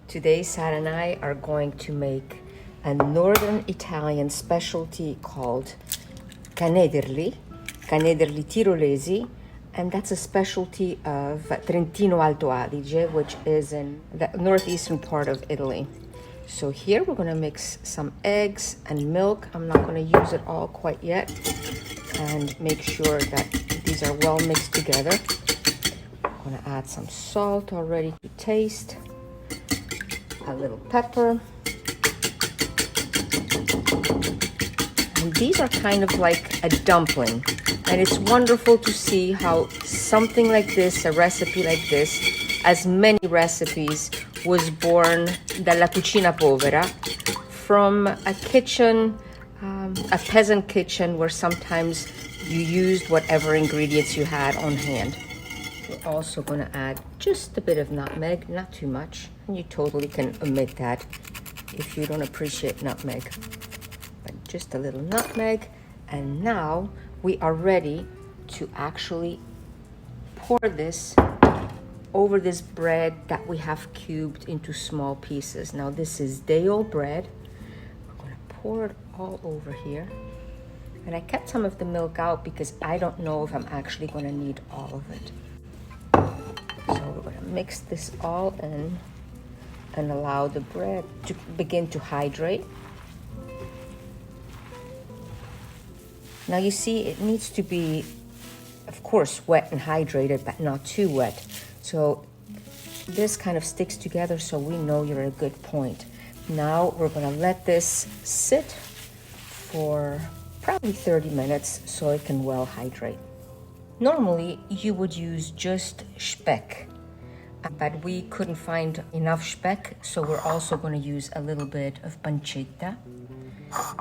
Today, Sarah and I are going to make a northern Italian specialty called Canederli Tirolesi, and that's a specialty of Trentino Alto Adige, which is in the northeastern part of Italy. So here we're going to mix some eggs and milk. I'm not going to use it all quite yet, and make sure that these are well mixed together. I'm going to add some salt already to taste, a little pepper. And these are kind of like a dumpling. And it's wonderful to see how something like this, a recipe like this, as many recipes, was born dalla Cucina Povera, from a kitchen, a peasant kitchen, where sometimes you used whatever ingredients you had on hand. We're also going to add just a bit of nutmeg, not too much. And you totally can omit that if you don't appreciate nutmeg. But just a little nutmeg. And now we are ready to actually pour this over this bread that we have cubed into small pieces. Now this is day-old bread. We're going to pour it all over here. And I kept some of the milk out because I don't know if I'm actually going to need all of it. So we're going to mix this all in and allow the bread to begin to hydrate. Now you see, it needs to be, of course, wet and hydrated, but not too wet. So this kind of sticks together, so we know you're at a good point. Now we're going to let this sit for probably 30 minutes so it can well hydrate. Normally, you would use just speck, but we couldn't find enough speck, so we're also going to use a little bit of pancetta.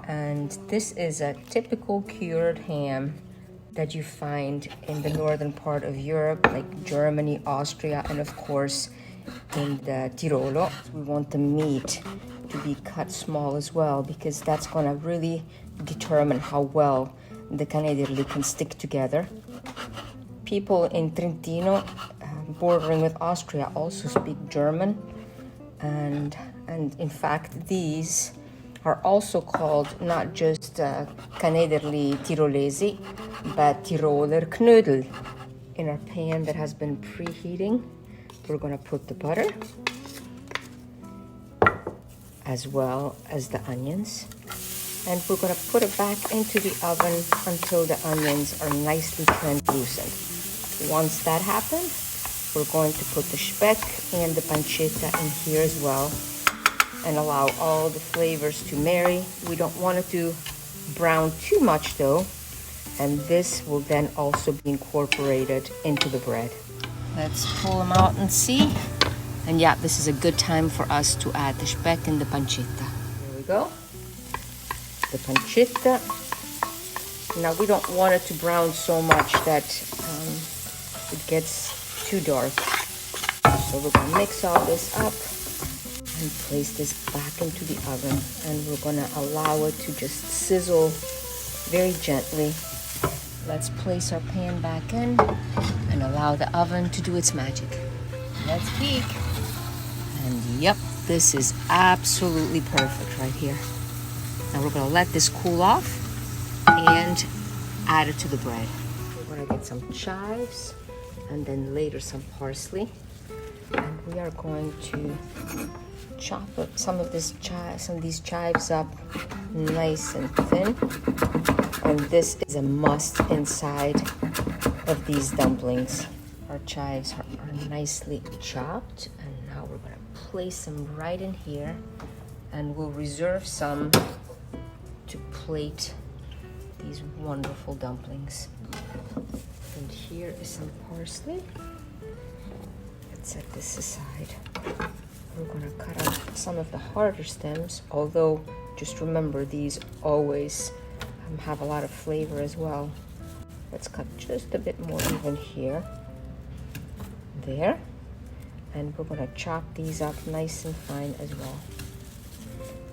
And this is a typical cured ham that you find in the northern part of Europe, like Germany, Austria, and of course in the Tirolo. We want the meat to be cut small as well, because that's going to really determine how well the Canederli can stick together. People in Trentino, bordering with Austria, also speak German, and in fact these are also called not just Canederli Tirolesi, but Tiroler Knödel. In our pan that has been preheating, we're going to put the butter as well as the onions, and we're going to put it back into the oven until the onions are nicely translucent. Once that happens, we're going to put the speck and the pancetta in here as well, and allow all the flavors to marry. We don't want it to brown too much though, and this will then also be incorporated into the bread. Let's pull them out and see. And yeah, this is a good time for us to add the speck and the pancetta. Here we go. The pancetta. Now we don't want it to brown so much that it gets too dark. So we're gonna mix all this up and place this back into the oven, and we're going to allow it to just sizzle very gently. Let's place our pan back in and allow the oven to do its magic. Let's peek. And yep, this is absolutely perfect right here. Now we're going to let this cool off and add it to the bread. We're going to get some chives and then later some parsley, and we are going to chop some of these chives up nice and thin, and this is a must inside of these dumplings. Our chives are nicely chopped, and now we're going to place them right in here, and we'll reserve some to plate these wonderful dumplings. And here is some parsley. Let's set this aside. We're going to cut out some of the harder stems, although just remember these always have a lot of flavor as well. Let's cut just a bit more even here, there, and we're going to chop these up nice and fine as well.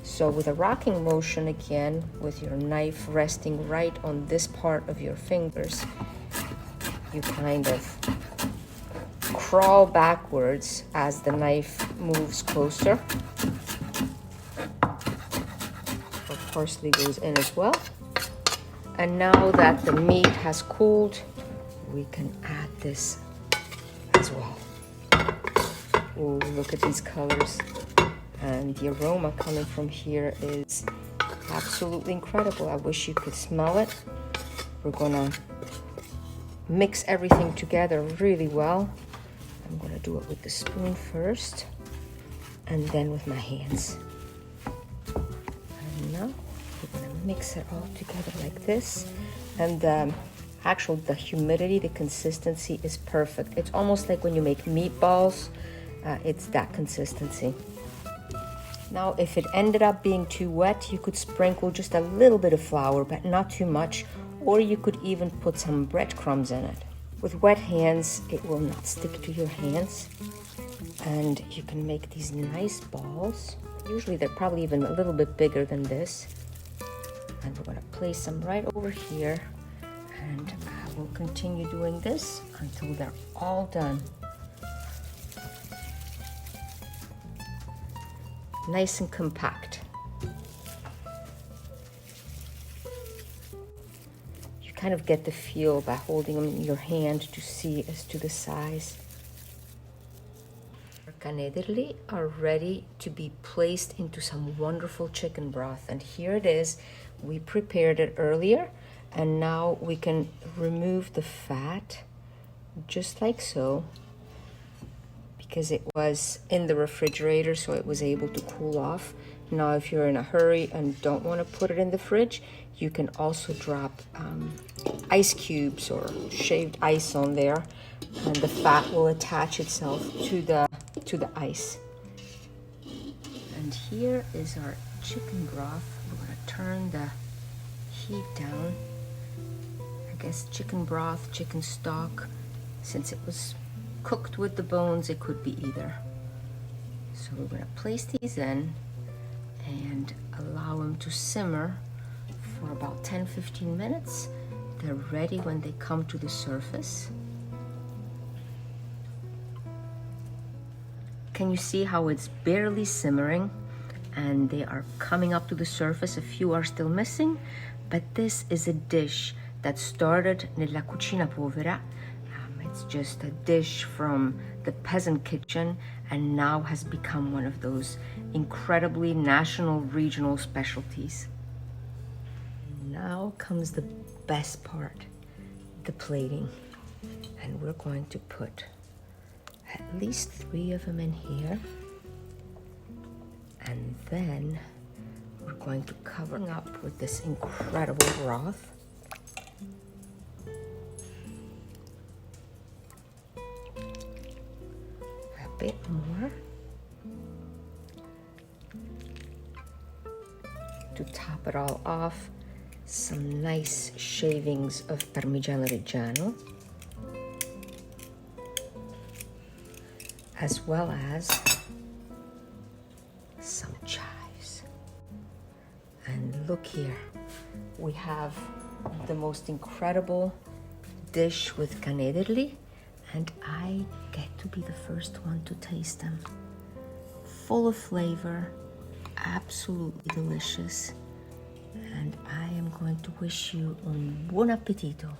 So with a rocking motion again, with your knife resting right on this part of your fingers, you kind of crawl backwards as the knife moves closer. The parsley goes in as well. And now that the meat has cooled, we can add this as well. Oh, look at these colors. And the aroma coming from here is absolutely incredible. I wish you could smell it. We're gonna mix everything together really well. I'm gonna do it with the spoon first, and then with my hands. And now we're gonna mix it all together like this. And the humidity, the consistency is perfect. It's almost like when you make meatballs, it's that consistency. Now, if it ended up being too wet, you could sprinkle just a little bit of flour, but not too much, or you could even put some breadcrumbs in it. With wet hands, it will not stick to your hands, and you can make these nice balls. Usually they're probably even a little bit bigger than this. And we're gonna place them right over here, and I will continue doing this until they're all done. Nice and compact. You kind of get the feel by holding them in your hand to see as to the size. Our Canederli are ready to be placed into some wonderful chicken broth. And here it is. We prepared it earlier, and now we can remove the fat just like so, because it was in the refrigerator, so it was able to cool off. Now, if you're in a hurry and don't want to put it in the fridge, you can also drop ice cubes or shaved ice on there, and the fat will attach itself to the ice. And here is our chicken broth. We're going to turn the heat down. I guess chicken broth, chicken stock, since it was cooked with the bones, it could be either. So we're going to place these in and allow them to simmer for about 10-15 minutes. They're ready when they come to the surface. Can you see how it's barely simmering and they are coming up to the surface? A few are still missing, but this is a dish that started nella Cucina Povera. It's just a dish from the Peasant Kitchen and now has become one of those incredibly national, regional specialties. Now comes the best part, the plating. And we're going to put at least 3 of them in here. And then we're going to cover up with this incredible broth. Bit more to top it all off. Some nice shavings of Parmigiano Reggiano, as well as some chives. And look here, we have the most incredible dish with Canederli, and I get to be the first one to taste them. Full of flavor, absolutely delicious, and I am going to wish you un buon appetito.